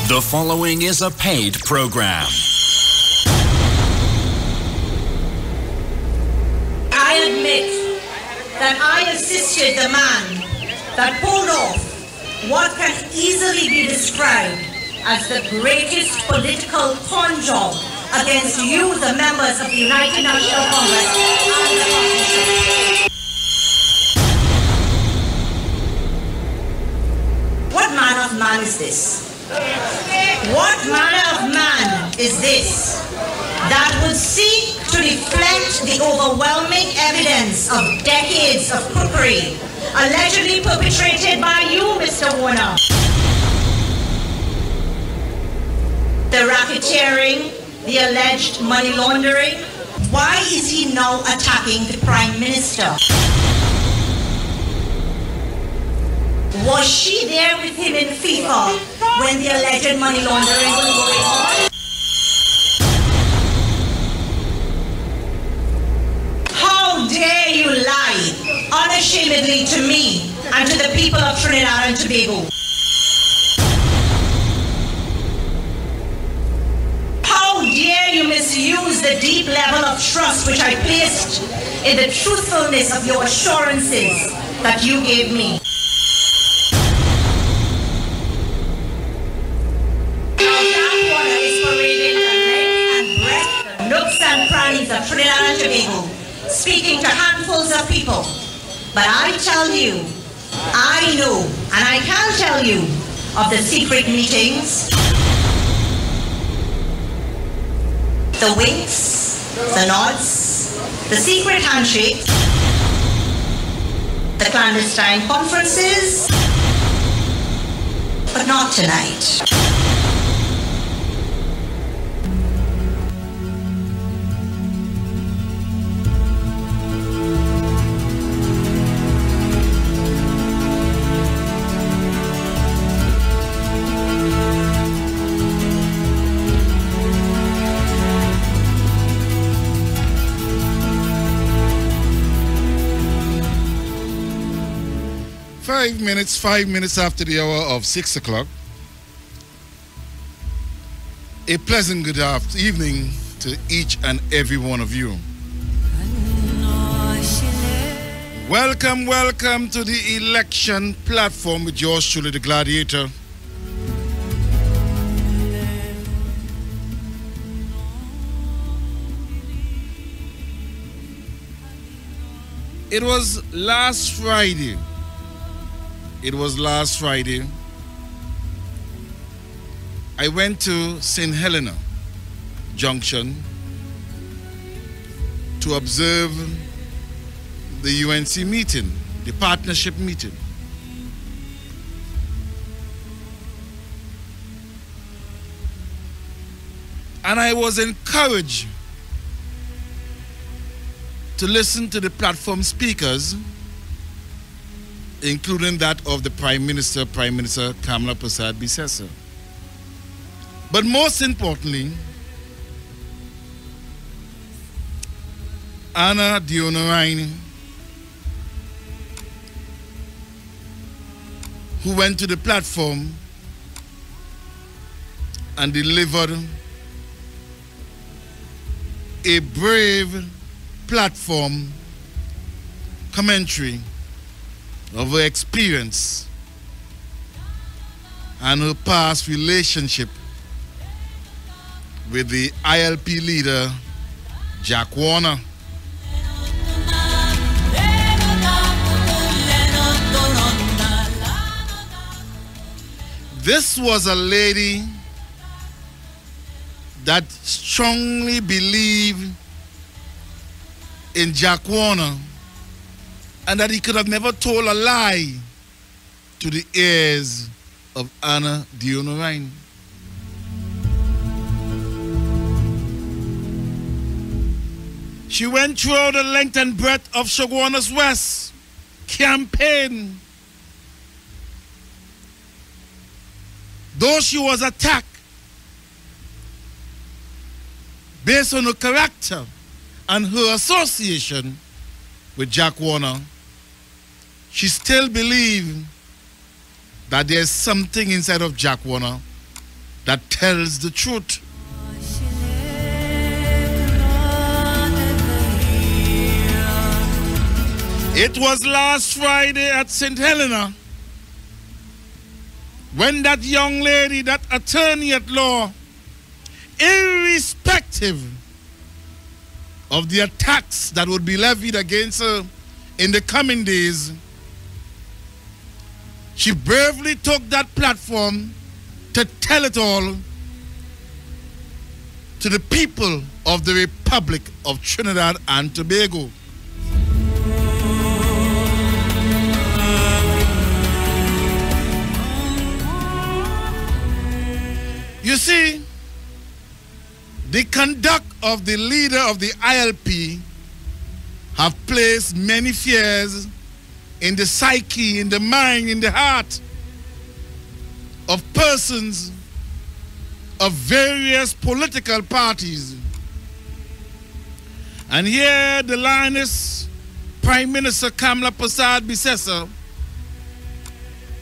The following is a paid program. I admit that I assisted the man that pulled off what can easily be described as the greatest political con job against you, the members of the United National Congress and the opposition. What manner of man is this? What manner of man is this that would seek to deflect the overwhelming evidence of decades of crookery allegedly perpetrated by you, Mr. Warner? The racketeering, the alleged money laundering. Why is he now attacking the Prime Minister? Was she there with him in FIFA when the alleged money laundering was going on? How dare you lie unashamedly to me and to the people of Trinidad and Tobago? How dare you misuse the deep level of trust which I placed in the truthfulness of your assurances that you gave me? Of Trinidad and Tobago, speaking to handfuls of people. But I tell you, I know, and I can tell you of the secret meetings, the winks, the nods, the secret handshakes, the clandestine conferences, but not tonight. Five minutes after the hour of 6 o'clock. A pleasant good evening to each and every one of you. Welcome to the election platform with yours truly, the Gladiator. It was last Friday. I went to St. Helena Junction to observe the UNC meeting, the partnership meeting. And I was encouraged to listen to the platform speakers, including that of the Prime Minister Kamala Persad-Bissessar. But most importantly, Anna Dionarine, who went to the platform and delivered a brave platform commentary of her experience and her past relationship with the ILP leader, Jack Warner. This was a lady that strongly believed in Jack Warner and that he could have never told a lie to the ears of Anna Dionarine. She went through the length and breadth of Shoguana's West campaign. Though she was attacked based on her character and her association with Jack Warner, she still believed that there's something inside of Jack Warner that tells the truth. It was last Friday at St. Helena when that young lady, that attorney at law, irrespective of the attacks that would be levied against her in the coming days, she bravely took that platform to tell it all to the people of the Republic of Trinidad and Tobago. You see, the conduct of the leader of the ILP have placed many fears in the psyche, in the mind, in the heart of persons of various political parties. And here the lioness, Prime Minister Kamla Persad-Bissessar,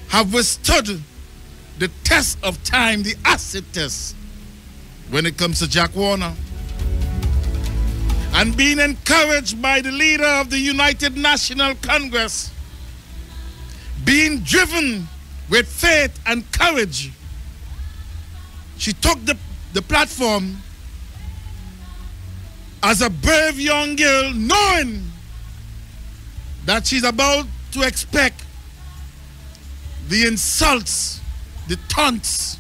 have withstood the test of time, the acid test, when it comes to Jack Warner. And being encouraged by the leader of the United National Congress, being driven with faith and courage, she took the platform as a brave young girl, knowing that she's about to expect the insults, the taunts,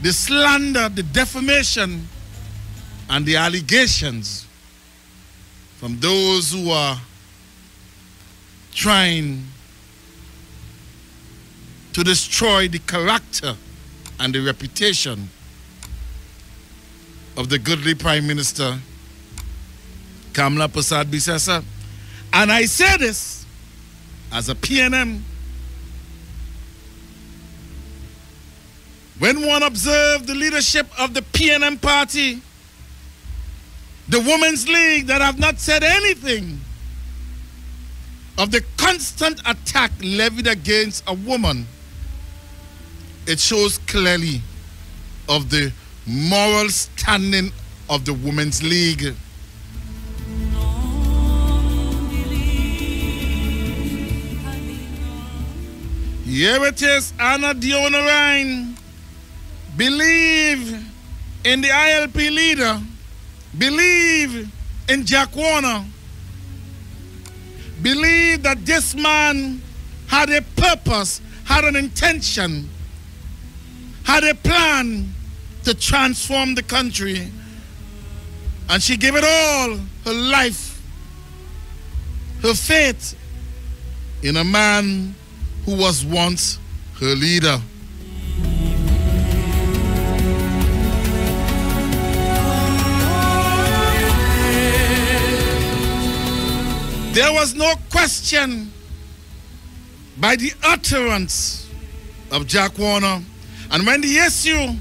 the slander, the defamation, and the allegations from those who are trying to destroy the character and the reputation of the goodly Prime Minister Kamla Persad-Bissessar. And I say this as a PNM. When one observes the leadership of the PNM party, the Women's League that have not said anything of the constant attack levied against a woman, it shows clearly of the moral standing of the Women's League. Here it is, Anna Dionarine. Believe in the ILP leader. Believe in Jack Warner. Believe that this man had a purpose, had an intention, had a plan to transform the country. And she gave it all, her life, her faith in a man who was once her leader. There was no question by the utterance of Jack Warner. And when the issue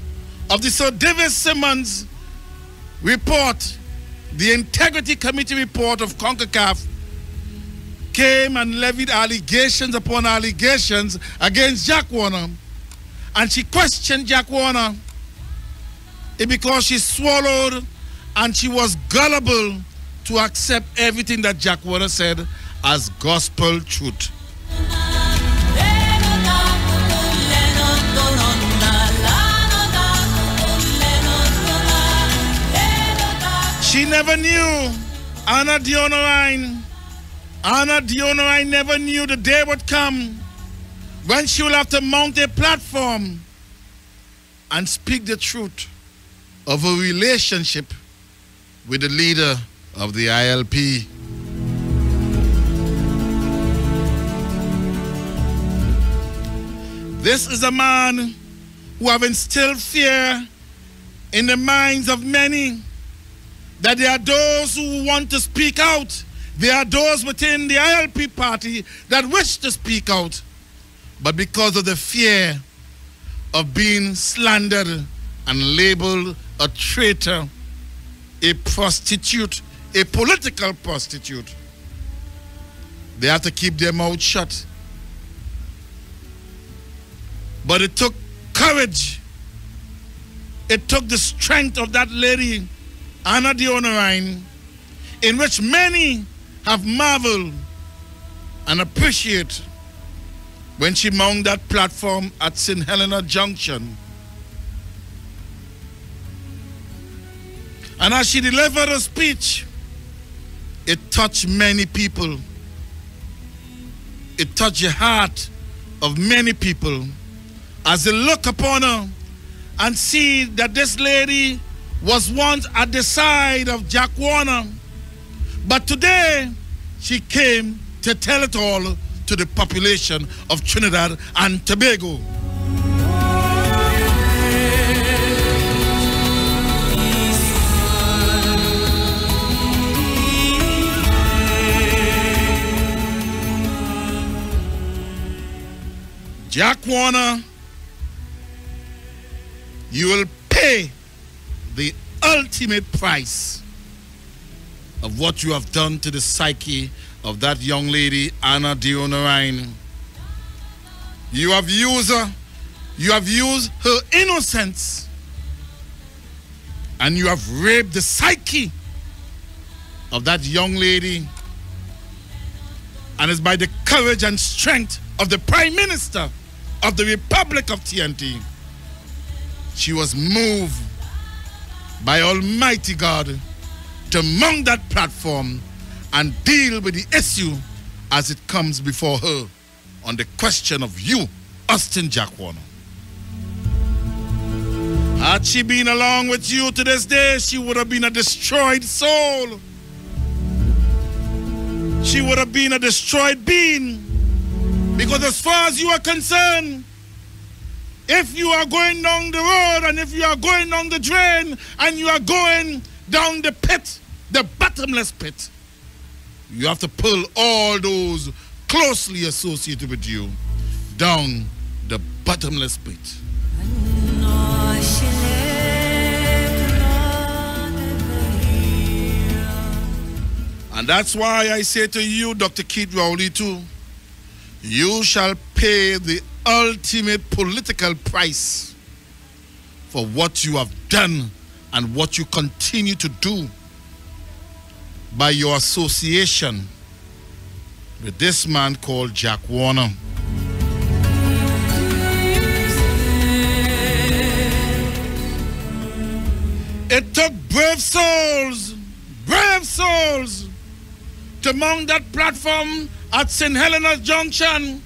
of the Sir David Simmons report, the Integrity Committee report of CONCACAF, came and levied allegations upon allegations against Jack Warner, and she questioned Jack Warner, because she swallowed and she was gullible to accept everything that Jack Warner said as gospel truth. She never knew, Anna Dionarine never knew the day would come when she will have to mount a platform and speak the truth of her relationship with the leader of the ILP. This is a man who have instilled fear in the minds of many, that there are those who want to speak out. There are those within the ILP party that wish to speak out, but because of the fear of being slandered and labeled a traitor, a prostitute, a political prostitute, they have to keep their mouth shut. But it took courage. It took the strength of that lady, Anna Dionarine, in which many have marveled and appreciate when she mounted that platform at St. Helena Junction. And as she delivered her speech, it touched many people. It touched the heart of many people as they look upon her and see that this lady was once at the side of Jack Warner, but today she came to tell it all to the population of Trinidad and Tobago. Jack Warner, you will pay the ultimate price of what you have done to the psyche of that young lady, Anna Dionarine. You have used her, you have used her innocence, and you have raped the psyche of that young lady. And it's by the courage and strength of the Prime Minister of the Republic of TNT. She was moved by Almighty God to mount that platform and deal with the issue as it comes before her on the question of you, Austin Jack Warner. Had she been along with you to this day, she would have been a destroyed soul. She would have been a destroyed being. Because as far as you are concerned, if you are going down the road and if you are going down the drain and you are going down the pit, the bottomless pit, you have to pull all those closely associated with you down the bottomless pit. And that's why I say to you, Dr. Keith Rowley, too, you shall pay the ultimate political price for what you have done and what you continue to do by your association with this man called Jack Warner. It took brave souls to mount that platform at St. Helena Junction.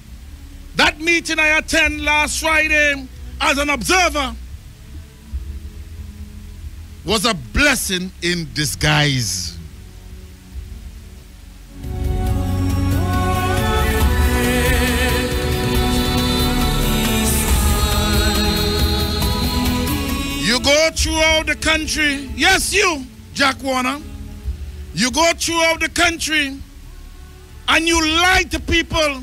That meeting I attended last Friday as an observer was a blessing in disguise. You go throughout the country, yes you, Jack Warner, you go throughout the country and you lie to people.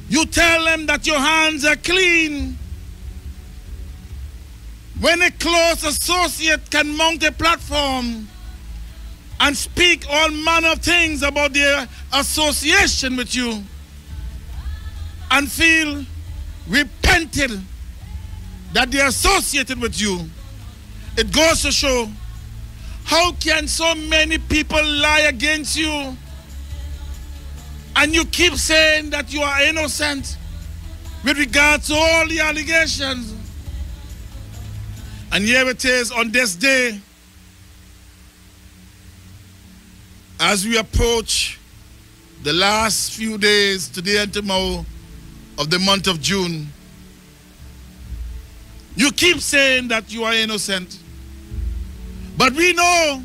You tell them that your hands are clean. When a close associate can mount a platform and speak all manner of things about their association with you and feel repented that they're associated with you, it goes to show how can so many people lie against you and you keep saying that you are innocent with regard to all the allegations. And here it is on this day, as we approach the last few days, today and tomorrow, of the month of June. You keep saying that you are innocent. But we know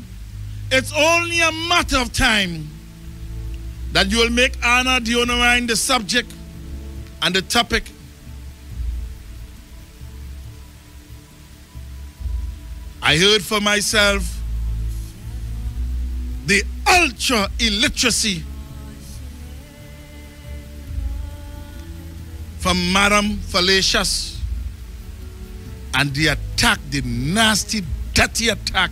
it's only a matter of time that you will make Anna Dionarine the subject and the topic. I heard for myself the ultra illiteracy from Madam Fallacious and the attack, the nasty, dirty attack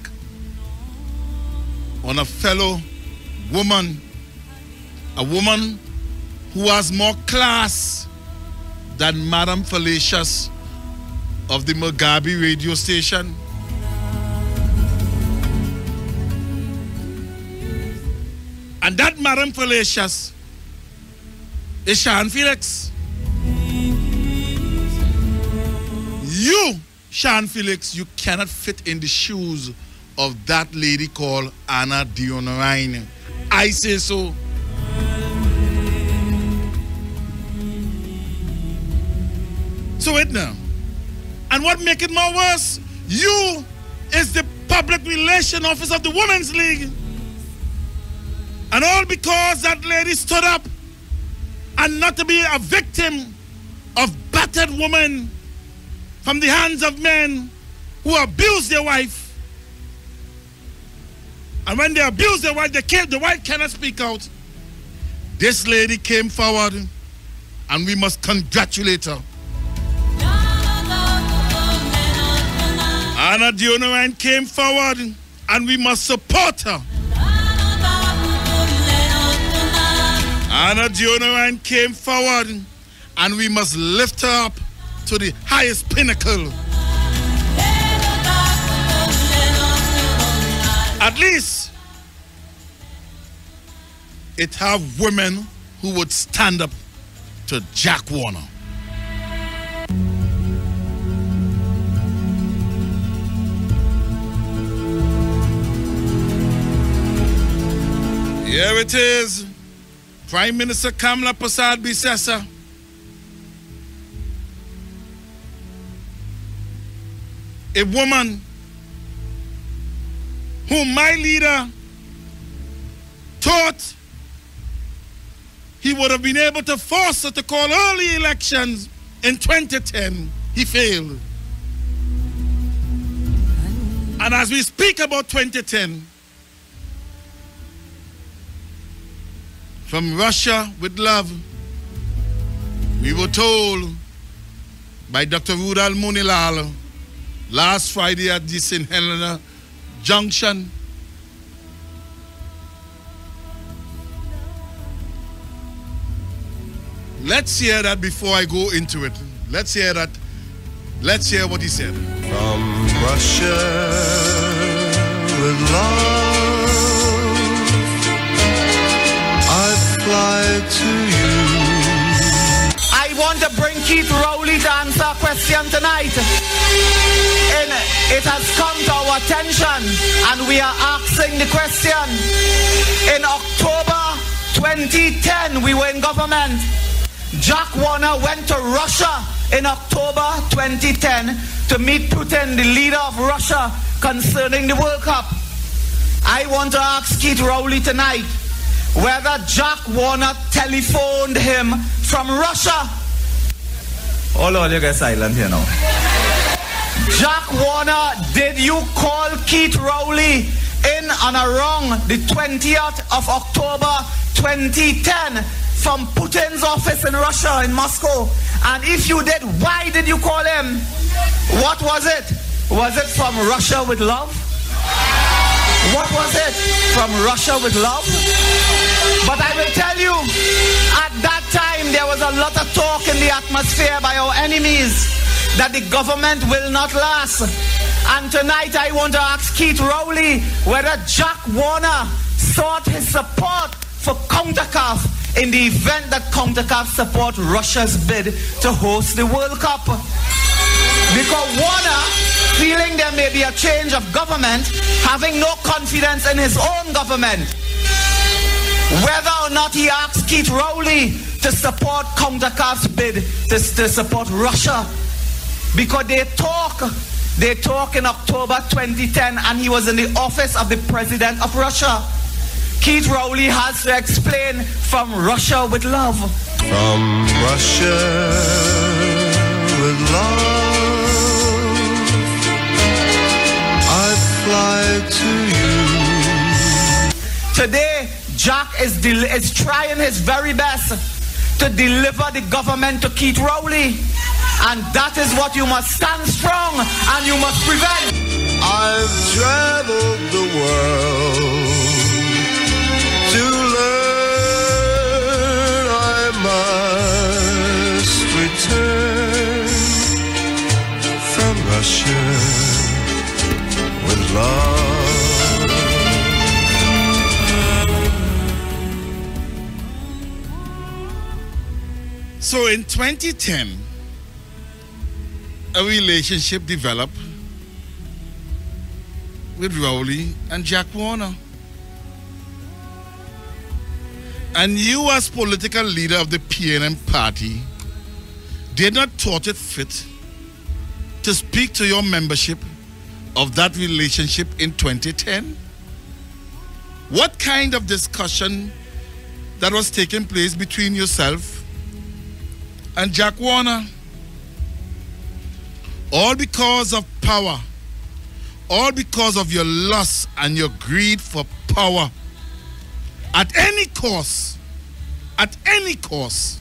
on a fellow woman, a woman who has more class that Madam Fallacious of the Mugabe radio station. And that Madam Fallacious is Sean Felix. You, Sean Felix, you cannot fit in the shoes of that lady called Anna Dionarine. I say so. So it now. And what make it more worse, you is the public relation officer of the Women's League. And all because that lady stood up and not to be a victim of battered women from the hands of men who abuse their wife. And when they abuse their wife, they kill. The wife cannot speak out. This lady came forward and we must congratulate her. Anna Dionarine came forward and we must support her. Anna Dionarine came forward and we must lift her up to the highest pinnacle. At least it have women who would stand up to Jack Warner. Here it is. Prime Minister Kamla Persad-Bissessar a woman whom my leader thought he would have been able to force her to call early elections in 2010. He failed. And as we speak about 2010, from Russia with love, we were told by Dr. Rudal Munilal last Friday at the St. Helena Junction. Let's hear that before I go into it. Let's hear that. Let's hear what he said. From Russia with love, I fly to you. I want to bring Keith Rowley to answer a question tonight. And it has come to our attention, and we are asking the question. In October 2010, we were in government. Jack Warner went to Russia in October 2010 to meet Putin, the leader of Russia, concerning the World Cup. I want to ask Keith Rowley tonight whether Jack Warner telephoned him from Russia. Oh Lord, you get silent here now. Jack Warner, did you call Keith Rowley in and around the 20th of October 2010 from Putin's office in Russia, in Moscow? And if you did, why did you call him? What was it? Was it from Russia with love? What was it? From Russia with love? But I will tell you, at that time there was a lot of talk in the atmosphere by our enemies that the government will not last. And tonight I want to ask Keith Rowley whether Jack Warner sought his support for CONCACAF in the event that CONCACAF support Russia's bid to host the World Cup. Because Warner, feeling there may be a change of government, having no confidence in his own government, whether or not he asked Keith Rowley to support CONCACAF's bid to support Russia. Because they talk in October 2010 and he was in the office of the president of Russia. Keith Rowley has to explain from Russia with love. From Russia with love, I fly to you. Today, Jack is trying his very best to deliver the government to Keith Rowley. And that is what you must stand strong and you must prevent. I've traveled the world to learn I must return. So in 2010, a relationship developed with Rowley and Jack Warner. And you, as political leader of the PNM party, did not thought it fit to speak to your membership of that relationship in 2010? What kind of discussion that was taking place between yourself and Jack Warner? All because of power. All because of your lust and your greed for power. At any cost. At any cost.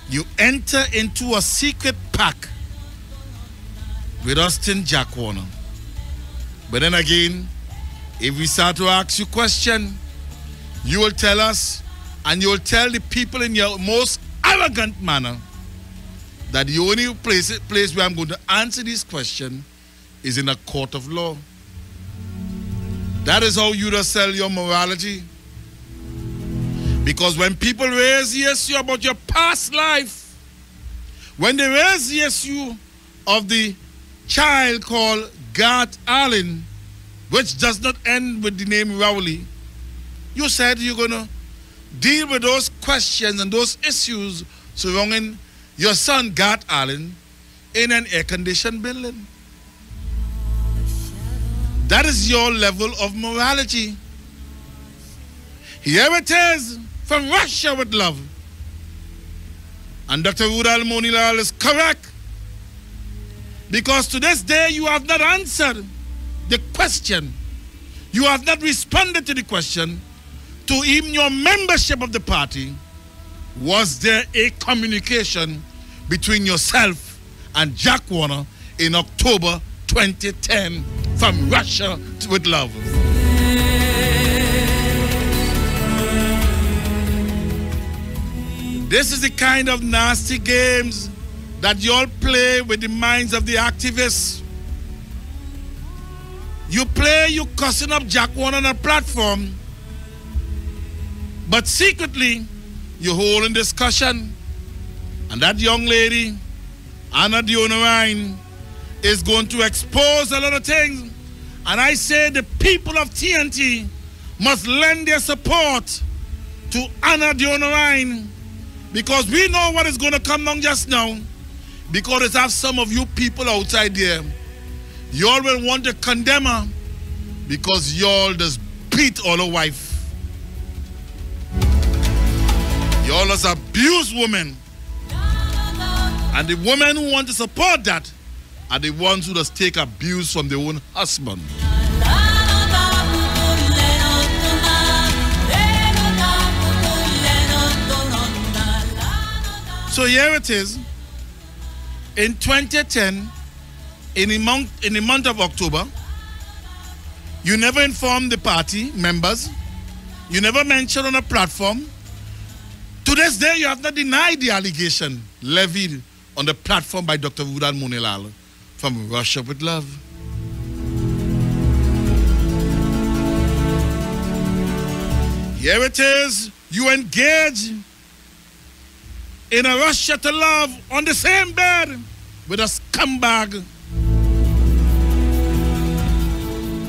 You enter into a secret pact with Austin Jack Warner. But then again, if we start to ask you questions, you will tell us, and you will tell the people in your most arrogant manner, that the only place where I'm going to answer this question is in a court of law. That is how you just sell your morality. Because when people raise the issue about your past life, when they raise the issue of the child called Garth Allen, which does not end with the name Rowley, you said you're going to deal with those questions and those issues surrounding your son Garth Allen in an air-conditioned building. That is your level of morality. Here it is, from Russia with love. And Dr. Rudal Monilal is correct. Because to this day you have not answered the question. You have not responded to the question to even your membership of the party. Was there a communication between yourself and Jack Warner in October 2010 from Russia with love? This is the kind of nasty games that you all play with the minds of the activists. You play, you cussing up Jack Warner on a platform, but secretly you hold in discussion. And that young lady, Anna Dionarine, is going to expose a lot of things. And I say the people of TNT must lend their support to Anna Dionarine, because we know what is going to come down just now. Because it have some of you people outside there, you all will want to condemn her because you all just beat all her wife. You all just abuse women. And the women who want to support that are the ones who just take abuse from their own husband. So here it is. In 2010, in the month of October, you never informed the party members. You never mentioned on a platform. To this day, you have not denied the allegation levied on the platform by Dr. Rudal Monilal from Russia with Love. Here it is. You engage in a Russia to love on the same bed with a scumbag.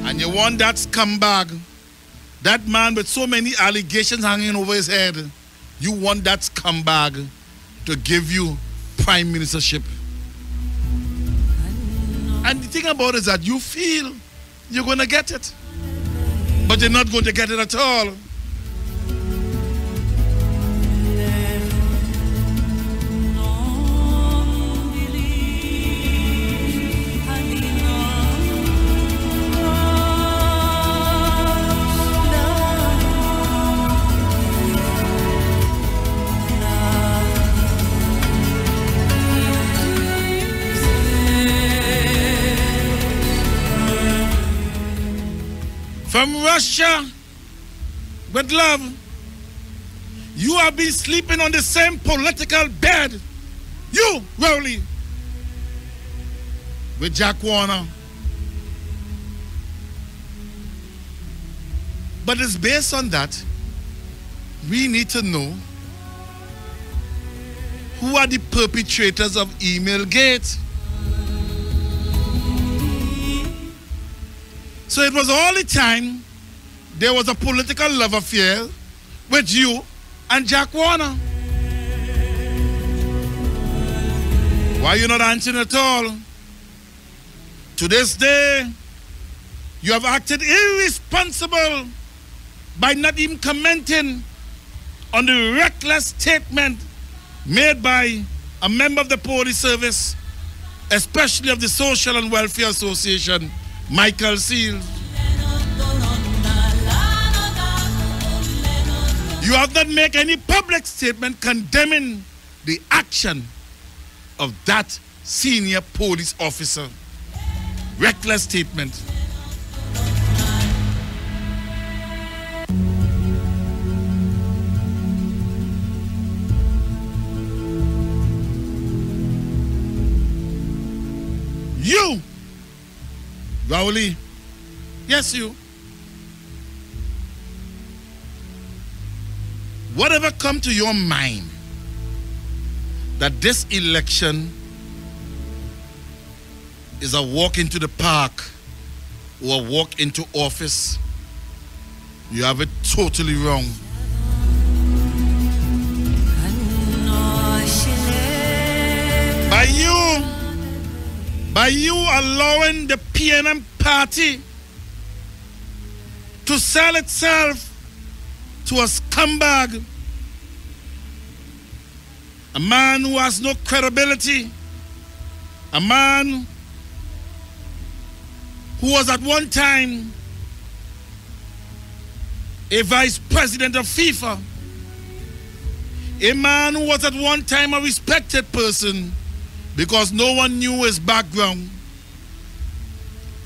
And you want that scumbag, that man with so many allegations hanging over his head, you want that scumbag to give you prime ministership. And the thing about it is that you feel you're going to get it, but you're not going to get it at all. From Russia with love, you have been sleeping on the same political bed. You, Rowley, with Jack Warner. But it's based on that, we need to know who are the perpetrators of email gate. So it was all the time there was a political love affair with you and Jack Warner. Why are you not answering at all? To this day, you have acted irresponsible by not even commenting on the reckless statement made by a member of the police service, especially of the Social and Welfare Association, Michael Seals. You have not made any public statement condemning the action of that senior police officer. Reckless statement. You, Rowley, yes you. Whatever come to your mind that this election is a walk into the park or a walk into office, you have it totally wrong. By you allowing the PNM party to sell itself to a scumbag, a man who has no credibility, a man who was at one time a vice president of FIFA, a man who was at one time a respected person because no one knew his background,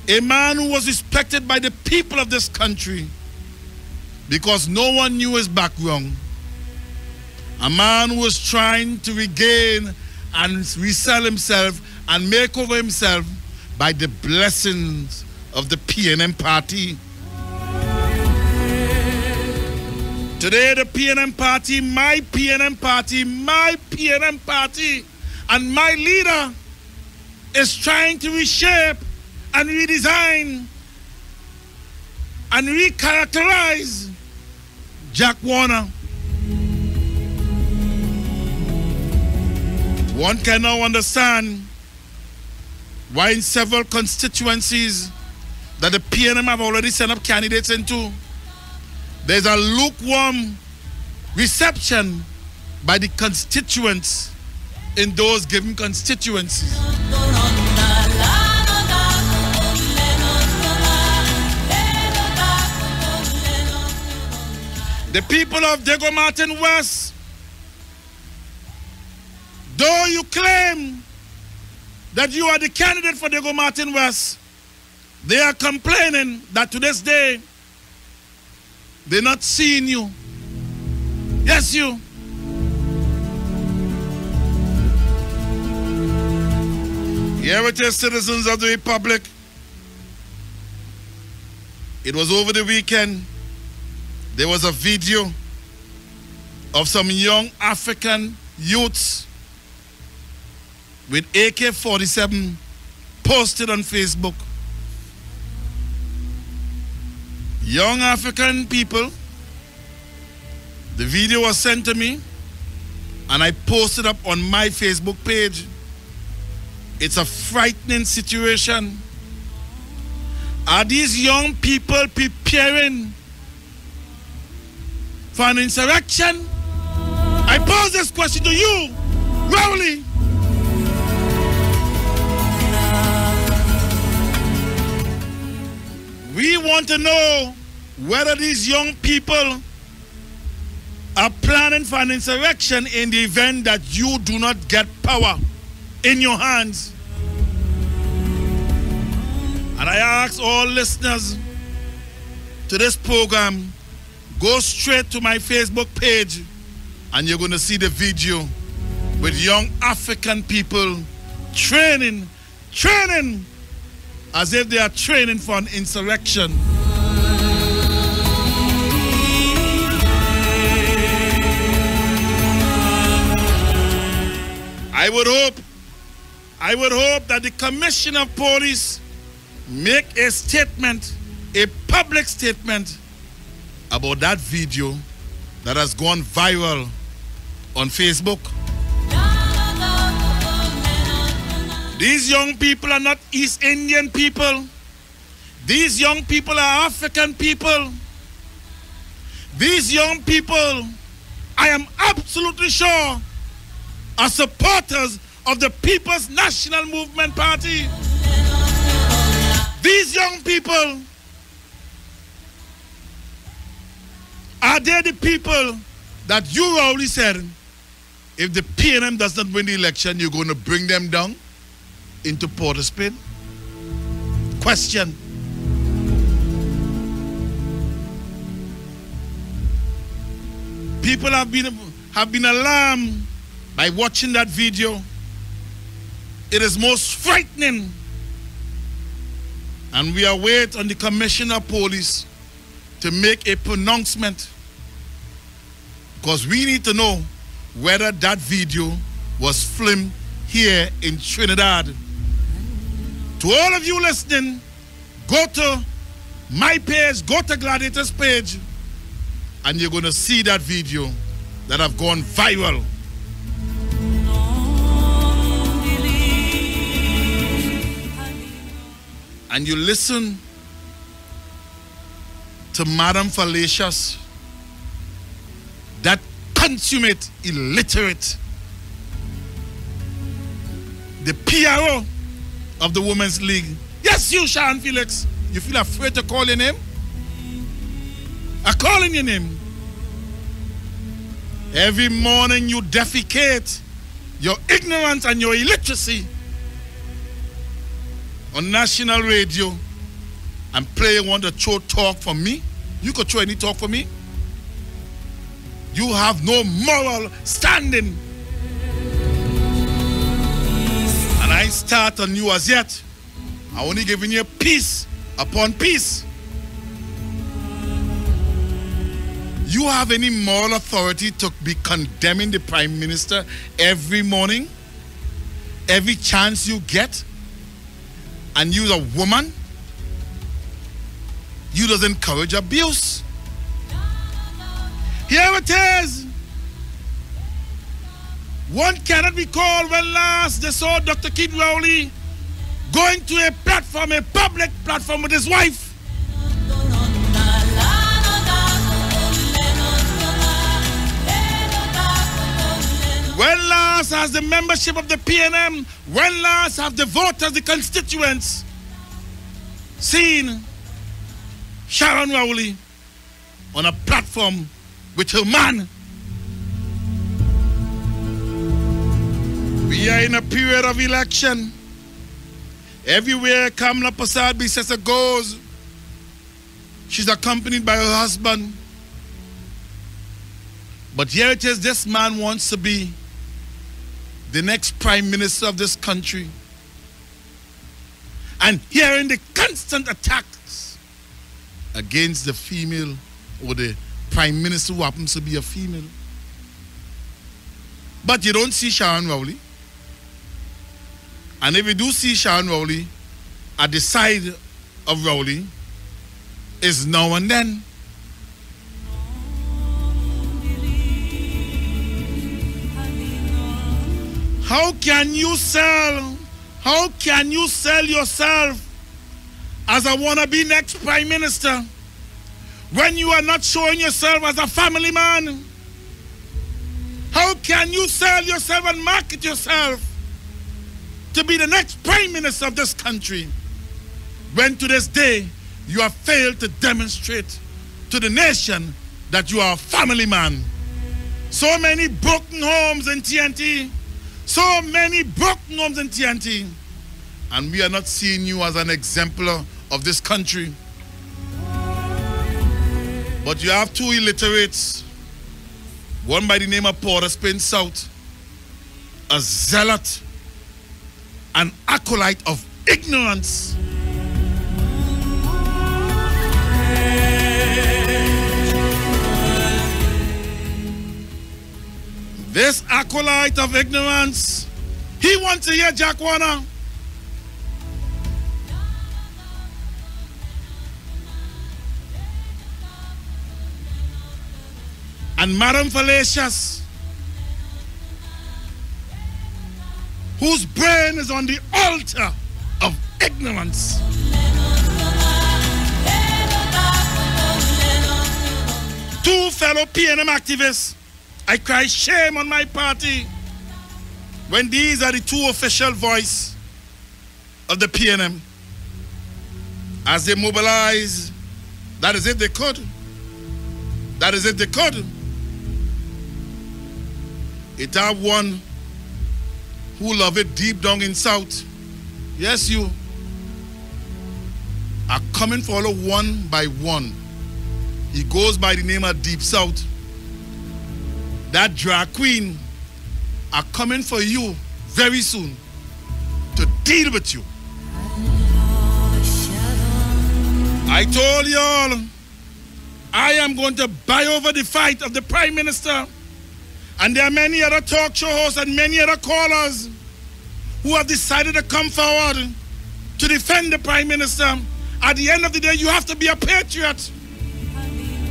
a man who was respected by the people of this country because no one knew his background, a man who was trying to regain and resell himself and make over himself by the blessings of the PNM party. Today the PNM party, my PNM party, and my leader is trying to reshape and redesign and recharacterize Jack Warner. One can now understand why in several constituencies that the PNM have already sent up candidates into, there's a lukewarm reception by the constituents in those given constituencies. The people of Diego Martin West, though you claim that you are the candidate for Diego Martin West, they are complaining that to this day, they're not seeing you. Yes, you. Here it is, citizens of the Republic. It was over the weekend. There was a video of some young African youths with AK-47 posted on Facebook. Young African people. The video was sent to me and I posted up on my Facebook page. It's a frightening situation. Are these young people preparing for an insurrection? I pose this question to you, Rowley. We want to know whether these young people are planning for an insurrection in the event that you do not get power in your hands. And I ask all listeners to this program, go straight to my Facebook page and you're going to see the video with young African people training as if they are training for an insurrection. I would hope that the Commissioner of Police make a statement, a public statement about that video that has gone viral on Facebook. These young people are not East Indian people. These young people are African people. These young people, I am absolutely sure, are supporters of the People's National Movement Party. These young people, are they the people that you already said, if the PNM does not win the election, you're going to bring them down into Port of Spain? Question. People have been alarmed by watching that video. It is most frightening. And we await on the Commissioner of Police to make a pronouncement, because we need to know whether that video was filmed here in Trinidad. To all of you listening, go to my page, go to Gladiator's page, and you're going to see that video that have gone viral. And you listen to Madam Fallacious, that consummate illiterate, the PRO of the Women's League. Yes, you, Sharon Felix. You feel afraid to call your name? I'm calling your name. Every morning you defecate your ignorance and your illiteracy on national radio and play want to throw talk for me. You could throw any talk for me. You have no moral standing. And I start on you as yet. I only giving you piece upon piece. You have any moral authority to be condemning the Prime Minister every morning, every chance you get? And you're a woman? You does encourage abuse. Here it is. One cannot recall when last they saw Dr. Keith Rowley going to a platform, a public platform with his wife. When last has the membership of the PNM, when last have the voters, the constituents, seen Sharon Rowley on a platform with her man? We are in a period of election. Everywhere Kamala Persad-Bissessar goes, she's accompanied by her husband. But here it is, this man wants to be the next Prime Minister of this country. And hearing the constant attacks against the female or the Prime Minister who happens to be a female. But you don't see Sharon Rowley. And if you do see Sharon Rowley, at the side of Rowley is now and then. How can you sell yourself as a wannabe next Prime Minister when you are not showing yourself as a family man? How can you sell yourself and market yourself to be the next Prime Minister of this country when to this day you have failed to demonstrate to the nation that you are a family man? So many broken homes in TNT. So many broken homes in TNT. And we are not seeing you as an exemplar of this country. But you have two illiterates. One by the name of Port of Spain South. A zealot. An acolyte of ignorance. This acolyte of ignorance He wants to hear Jack Warner. And Madam Fallacious, whose brain is on the altar of ignorance. Two fellow PNM activists, I cry shame on my party when these are the two official voices of the PNM. As they mobilize, that is it they could. That is it they could. It have one who love it deep down in South. Yes, you are coming for all one by one. He goes by the name of Deep South. That drag queen are coming for you very soon to deal with you. I told y'all I am going to buy over the fight of the Prime Minister. And there are many other talk show hosts and many other callers who have decided to come forward to defend the Prime Minister. At the end of the day, you have to be a patriot.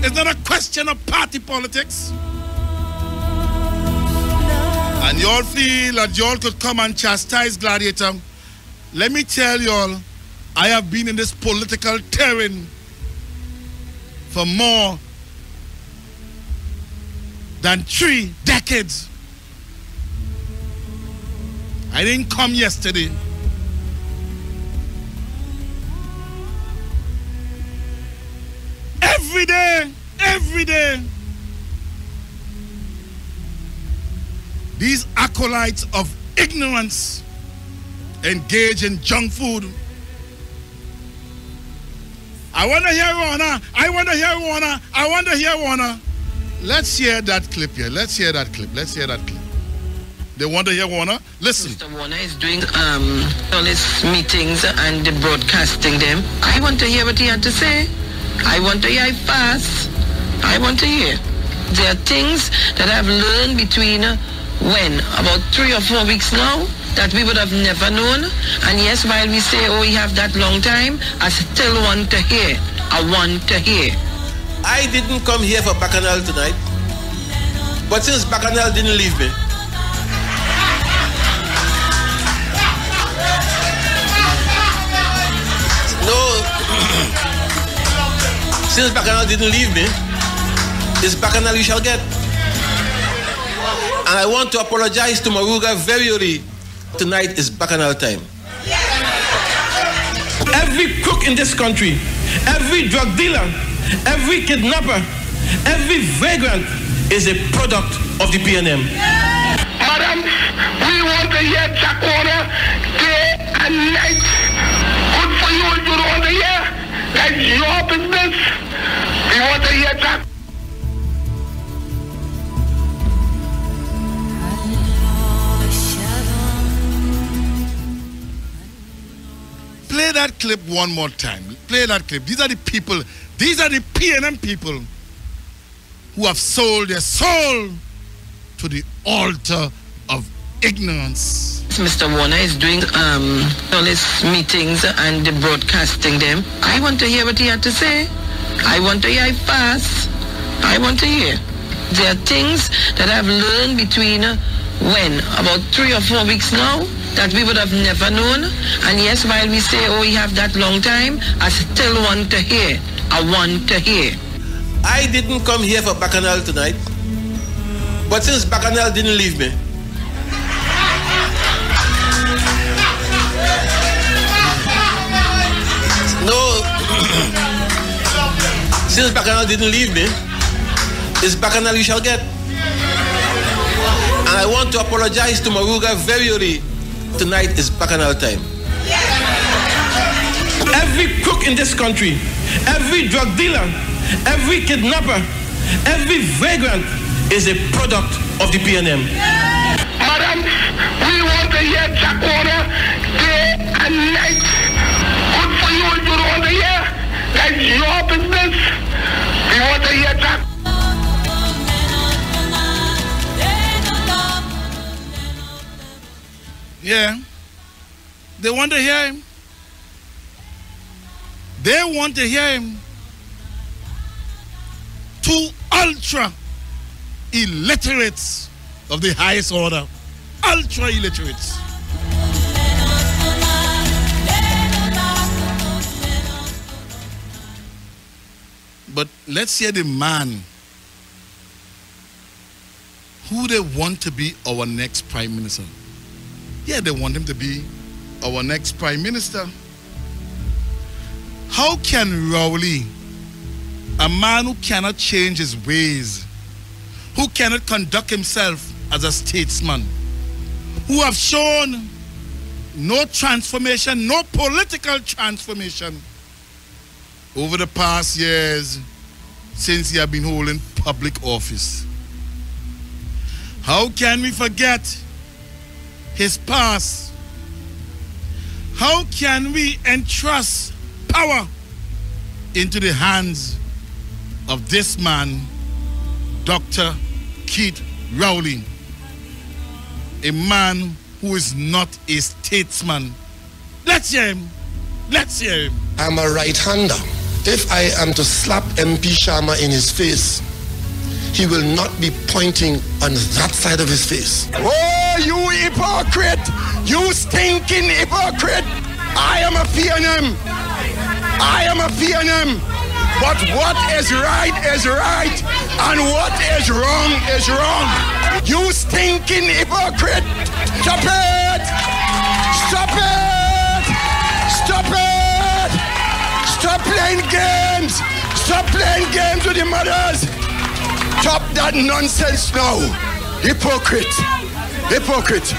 It's not a question of party politics. And y'all feel that y'all could come and chastise Gladiator. Let me tell y'all, I have been in this political terrain for more than 3 decades. I didn't come yesterday. Every day, these acolytes of ignorance engage in junk food. I want to hear Warner. I want to hear Warner. I want to hear Warner. Let's hear that clip here. Let's hear that clip. Let's hear that clip. They want to hear Warner? Listen. Mr. Warner is doing all his meetings and broadcasting them. I want to hear what he had to say. I want to hear it fast. I want to hear. There are things that I've learned between about 3 or 4 weeks now that we would have never known. And yes, while we say, oh, we have that long time, I still want to hear. I want to hear. I didn't come here for Bacchanal tonight. But since Bacchanal didn't leave me, since Bacchanal didn't leave me, it's Bacchanal you shall get. And I want to apologize to Maruga very early. Tonight is Bacchanal time. Every crook in this country, every drug dealer, every kidnapper, every vagrant is a product of the PNM. Madam, we want to hear Jack Warner day and night. Good for you if you don't want to hear. That's your business. We want to hear Jack. Play that clip one more time. Play that clip. These are the people, these are the PNM people who have sold their soul to the altar of ignorance. Mr. Warner is doing all his meetings and broadcasting them. I want to hear what he had to say. I want to hear it fast. I want to hear. There are things that I've learned between about 3 or 4 weeks now that we would have never known. And yes, while we say, oh, we have that long time, I still want to hear. I want to hear. I didn't come here for Bacchanal tonight. But since Bacchanal didn't leave me, since Bacchanal didn't leave me, it's Bacchanal you shall get. And I want to apologize to Maruga very early. Tonight is Bacchanal time. Every crook in this country, every drug dealer, every kidnapper, every vagrant is a product of the PNM. Madam, we want to hear Jack Warner day and night. Good for you if you don't want to hear. That's your business. We want to hear Jack. Yeah. They want to hear him. They want to hear him. Two ultra illiterates of the highest order. Ultra illiterates. But let's hear the man who they want to be our next prime minister. Yeah, they want him to be our next prime minister. How can Rowley, a man who cannot change his ways, who cannot conduct himself as a statesman, who have shown no transformation, no political transformation over the past years since he has been holding public office? How can we forget his past? How can we entrust power into the hands of this man, Dr. Keith Rowley, a man who is not a statesman? Let's hear him. Let's hear him. I'm a right-hander. If I am to slap MP Sharma in his face, he will not be pointing on that side of his face. Oh, you hypocrite! You stinking hypocrite! I am a PNM. I am a PNM. But what is right is right, and what is wrong is wrong. You stinking hypocrite! Stop it! Stop it! Stop it! Stop playing games! Stop playing games with the mothers! Stop that nonsense now! Hypocrite! Hypocrite!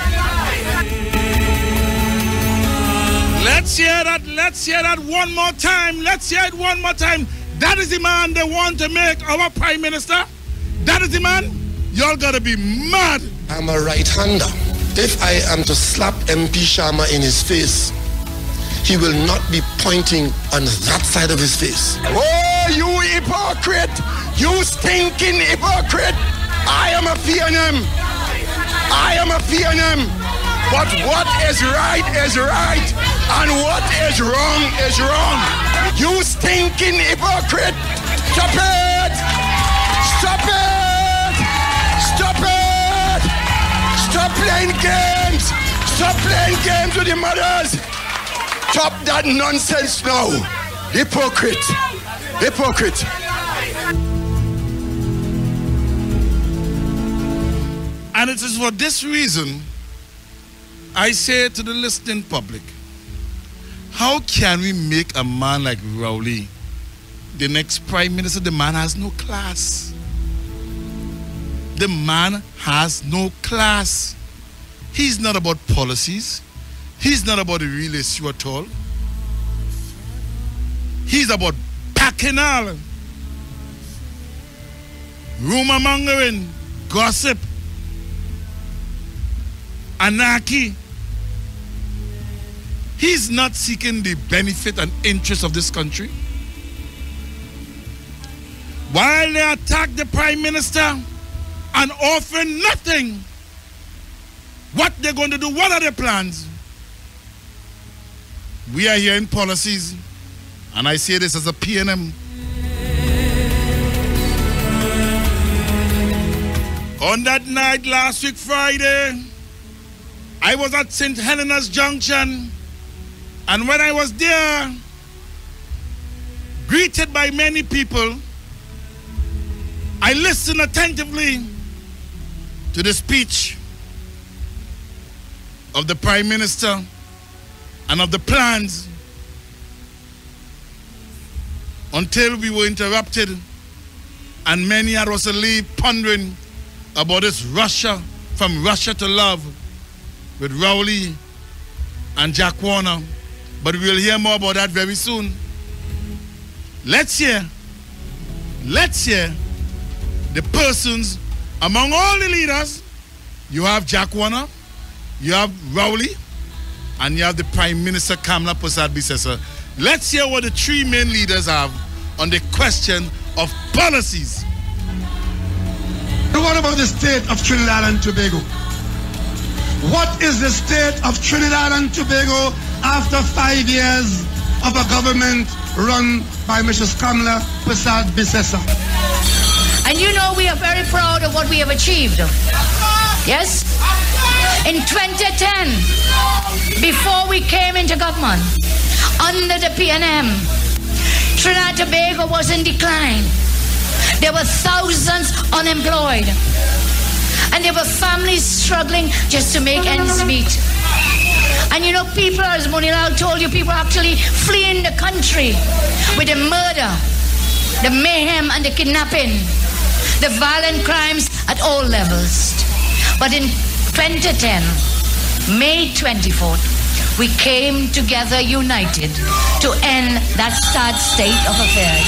Let's hear that one more time. Let's hear it one more time. That is the man they want to make our prime minister. That is the man. Y'all gotta be mad. I'm a right-hander. If I am to slap MP Sharma in his face, he will not be pointing on that side of his face. Oh, you hypocrite! You stinking hypocrite! I am a PNM. I am a PNM. But what is right is right, and what is wrong is wrong. You stinking hypocrite! Stop it! Stop it! Stop it! Stop playing games! Stop playing games with the mothers! Stop that nonsense now! Hypocrite! Hypocrite! And it is for this reason I say to the listening public, how can we make a man like Rowley the next prime minister? The man has no class. The man has no class. He's not about policies. He's not about the real issue at all. He's about bacchanal, rumor mongering, gossip, anarchy. He's not seeking the benefit and interest of this country. While they attack the prime minister and offer nothing, what they're going to do, what are their plans? We are hearing policies, and I say this as a PNM. On that night last week, Friday, I was at St. Helena's Junction, and when I was there, greeted by many people, I listened attentively to the speech of the Prime Minister and of the plans until we were interrupted, and many had us to leave pondering about this Russia, from Russia to love, with Rowley and Jack Warner. But we'll hear more about that very soon. Let's hear the persons among all the leaders. You have Jack Warner, you have Rowley, and you have the Prime Minister Kamla Persad-Bissessar. Let's hear what the three main leaders have on the question of policies. What about the state of Trinidad and Tobago? What is the state of Trinidad and Tobago after 5 years of a government run by Mrs. Kamla Persad-Bissessar? And you know we are very proud of what we have achieved. Yes? In 2010, before we came into government, under the PNM, Trinidad and Tobago was in decline. There were thousands unemployed. And there were families struggling just to make ends meet. And you know, people, as Monilal told you, people actually fleeing the country with the murder, the mayhem and the kidnapping, the violent crimes at all levels. But in 2010, May 24th, we came together united to end that sad state of affairs.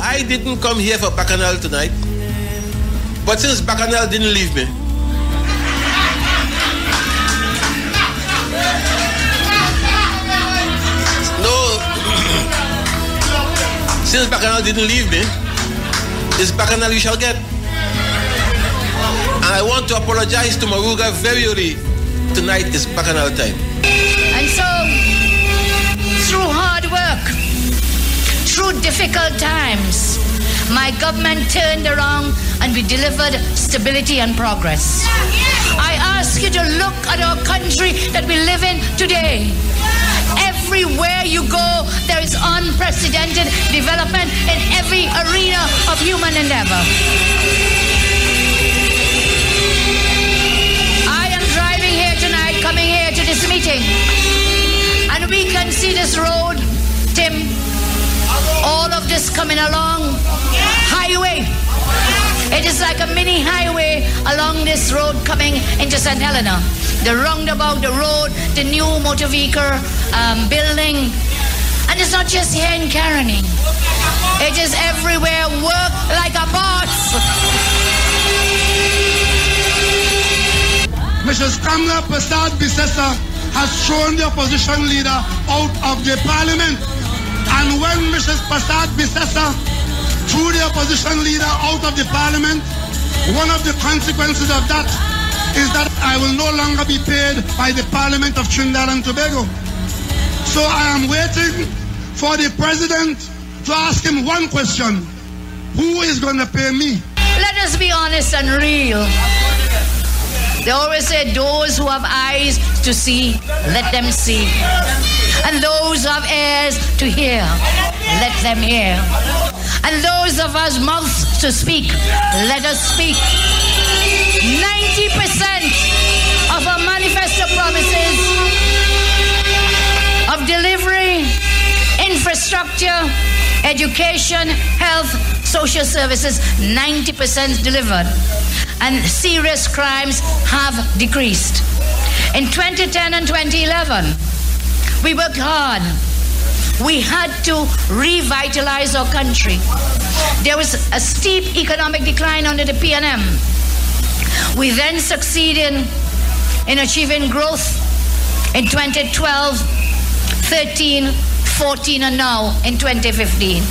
I didn't come here for Bacchanal tonight, but since Bacchanal didn't leave me, since Bacchanal didn't leave me, it's Bacchanal you shall get. And I want to apologize to Maruga very early. Tonight is Bacchanal time. And so, through hard work, through difficult times, my government turned around and we delivered stability and progress. I ask you to look at our country that we live in today. Everywhere you go, there is unprecedented development in every arena of human endeavor. I am driving here tonight, coming here to this meeting, and we can see this road, Tim, all of this coming along, highway. It is like a mini highway along this road coming into St. Helena. The roundabout, the road, the new motor vehicle building. And it's not just here in Caroni. It is everywhere. Work like a boss. Mrs. Kamla Persad-Bissessar has thrown the opposition leader out of the parliament. And when Mrs. Persad-Bissessar threw the opposition leader out of the parliament, one of the consequences of that is that I will no longer be paid by the Parliament of Trinidad and Tobago. So I am waiting for the president to ask him one question. Who is going to pay me? Let us be honest and real. They always say those who have eyes to see, let them see. And those who have ears to hear, let them hear. And those of us mouths to speak, let us speak. 90% of our manifesto promises of delivery, infrastructure, education, health, social services, 90% delivered. And serious crimes have decreased. In 2010 and 2011, we worked hard. We had to revitalize our country. There was a steep economic decline under the PNM. We then succeeded in achieving growth in 2012, 13, 14, and now in 2015.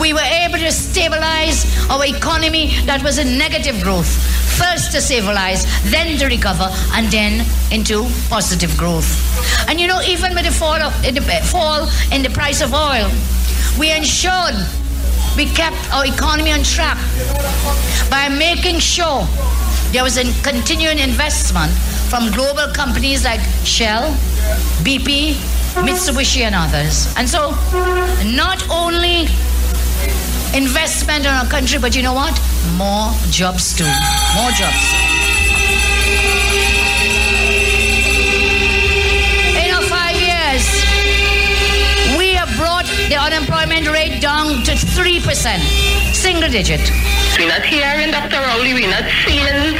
We were able to stabilize our economy that was in negative growth. First to stabilize, then to recover, and then into positive growth. And you know, even with the fall in the price of oil, we ensured we kept our economy on track by making sure there was a continuing investment from global companies like Shell, BP, Mitsubishi, and others. And so, not only investment in our country, but you know what? More jobs too. More jobs. In our 5 years, we have brought the unemployment rate down to 3%, single digit. We're not hearing Dr. Rowley, we're not seeing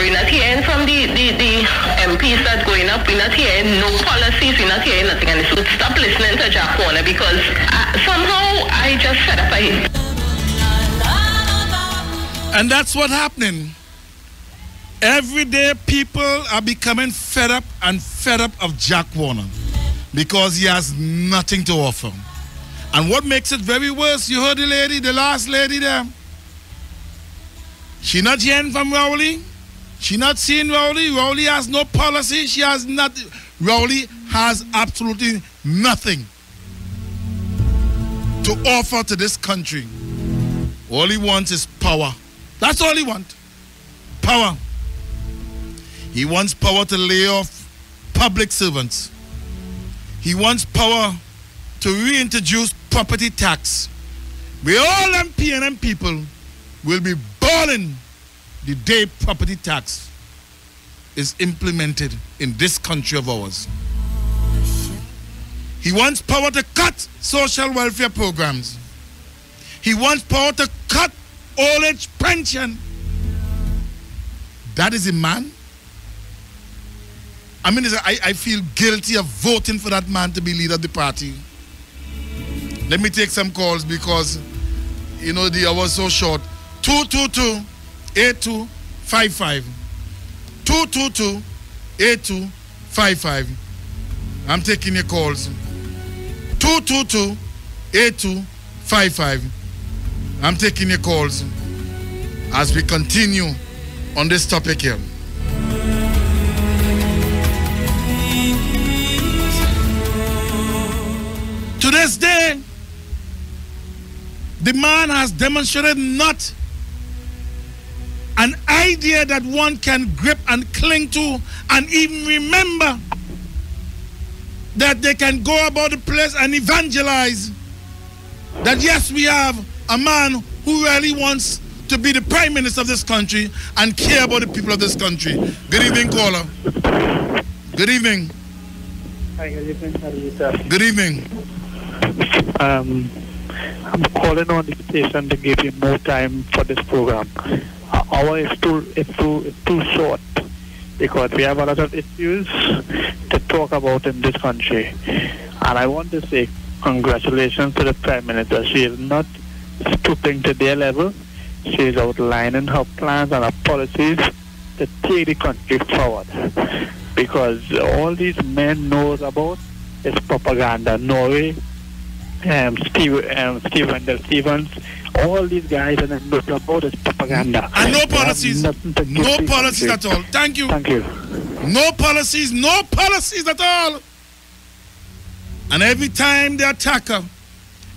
we're not hearing from the MPs that going up, we're not hearing no policies, we're not hearing nothing. And so stop listening to Jack Warner, because somehow I just fed up by him. And that's what's happening. Every day people are becoming fed up of Jack Warner because he has nothing to offer. And what makes it very worse, you heard the lady, the last lady there. She not hearing from Rowley. She not seeing Rowley. Rowley has no policy. She has not. Rowley has absolutely nothing to offer to this country. All he wants is power. That's all he wants. Power. He wants power to lay off public servants. He wants power to reintroduce property tax. We all them PNM people will be bawling the day property tax is implemented in this country of ours. He wants power to cut social welfare programs. He wants power to cut old age pension. That is a man. I mean, I feel guilty of voting for that man to be leader of the party. Let me take some calls because, you know, the hour is so short. 222-8255. 222-8255. I'm taking your calls. 222-8255. I'm taking your calls as we continue on this topic here. To this day, the man has demonstrated not an idea that one can grip and cling to and even remember that they can go about the place and evangelize that yes, we have a man who really wants to be the prime minister of this country and care about the people of this country. Good evening, caller. Good evening. Hi, good evening. How are you, sir? Good evening. I'm calling on the station to give you more time for this program. Hour is too short because we have a lot of issues to talk about in this country. And I want to say congratulations to the Prime Minister. She is not stooping to their level. She is outlining her plans and her policies to take the country forward. Because all these men knows about is propaganda. Norway, Wendell Stevens, all these guys and then look about is propaganda. And no policies. No policies at all. Thank you. Thank you. No policies at all. And every time they attack her,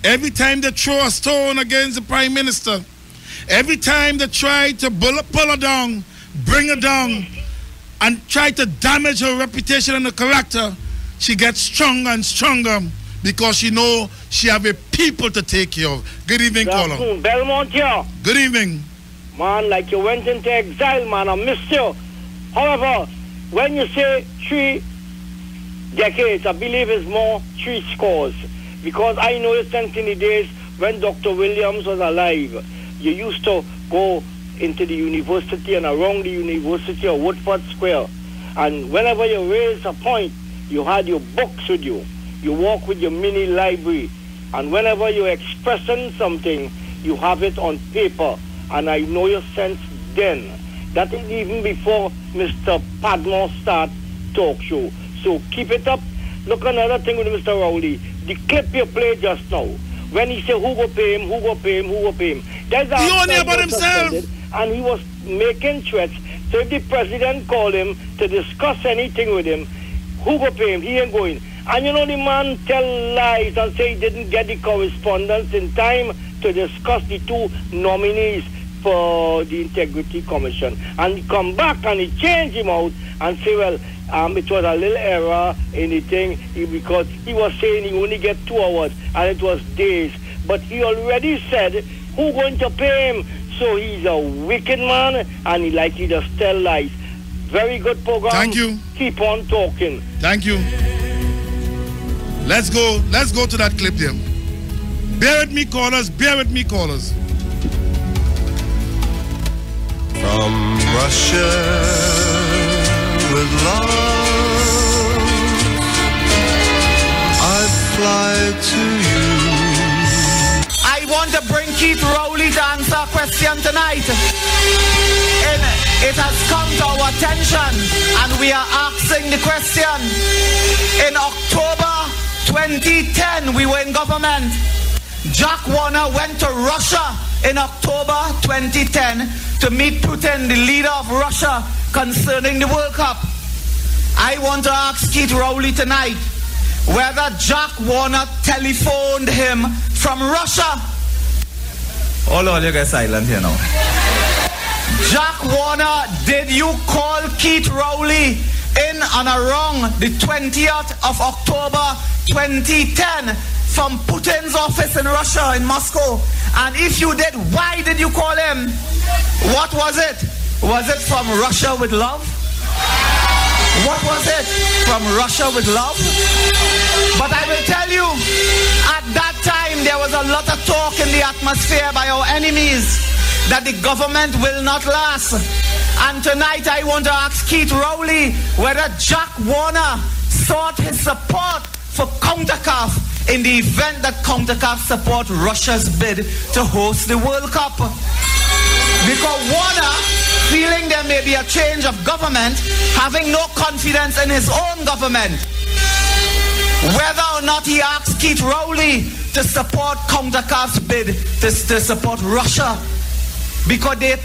every time they throw a stone against the Prime Minister, every time they try to pull her down, bring her down, and try to damage her reputation and her character, she gets stronger and stronger because she knows she have a people to take care of. Good evening, caller. Belmont here. Good evening. Man, like you went into exile, man, I missed you. However, when you say 3 decades, I believe it's more 3 scores. Because I know it since in the days when Dr. Williams was alive, you used to go into the university and around the university or Woodford Square. And whenever you raised a point, you had your books with you. You walk with your mini library. And whenever you're expressing something, you have it on paper. And I know your sense then. That is even before Mr. Padmore start talk show. So keep it up. Look, another thing with Mr. Rowley. The clip you played just now, when he said who go pay him, who go pay him, who go pay him. That's he only about himself. And he was making threats. So if the president called him to discuss anything with him, who go pay him? He ain't going. And you know the man tell lies and say he didn't get the correspondence in time to discuss the 2 nominees for the Integrity Commission. And he come back and he change him out and say, well, it was a little error in the thing because he was saying he only get 2 hours and it was days. But he already said who going to pay him. So he's a wicked man and he just tell lies. Very good program. Thank you. Keep on talking. Thank you. Let's go to that clip there. Bear with me, callers. Bear with me, callers. From Russia with love, I fly to you. I want to bring Keith Rowley to answer a question tonight. It has come to our attention and we are asking the question. In October 2010, we were in government. Jack Warner went to Russia in October 2010 to meet Putin, the leader of Russia, concerning the World Cup. I want to ask Keith Rowley tonight whether Jack Warner telephoned him from Russia. Oh Lord, you get silent here now. Jack Warner, did you call Keith Rowley in and around the 20th of October 2010 from Putin's office in Russia, in Moscow? And if you did, why did you call him? What was it? Was it from Russia with love? What was it? From Russia with love? But I will tell you, at that time there was a lot of talk in the atmosphere by our enemies that the government will not last. And tonight I want to ask Keith Rowley whether Jack Warner sought his support for CONCACAF in the event that CONCACAF support Russia's bid to host the World Cup. Because Warner, feeling there may be a change of government, having no confidence in his own government, whether or not he asked Keith Rowley to support CONCACAF's bid to support Russia. Because they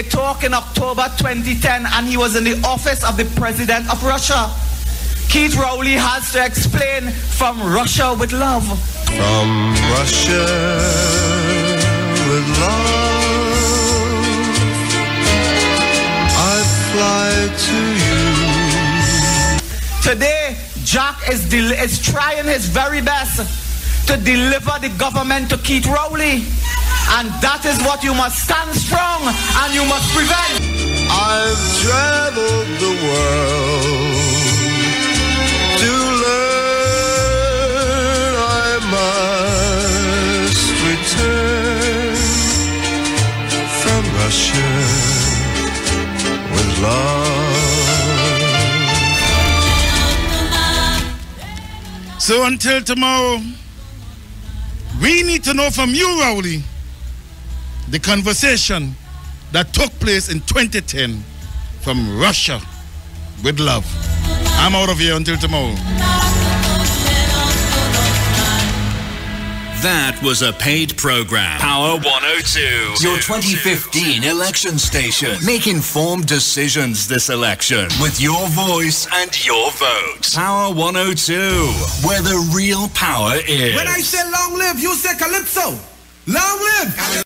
talk in October 2010 and he was in the office of the president of Russia. Keith Rowley has to explain from Russia with love. From Russia with love, I fly to you. Today, Jack is trying his very best to deliver the government to Keith Rowley. And that is what you must stand strong and you must prevent. I've traveled the world to learn I must return from Russia with love. So until tomorrow, we need to know from you, Rowley, the conversation that took place in 2010 from Russia with love. I'm out of here until tomorrow. That was a paid program. Power 102. Your 2015 election station. Make informed decisions this election with your voice and your vote. Power 102, where the real power is. When I say long live, you say calypso. Long live!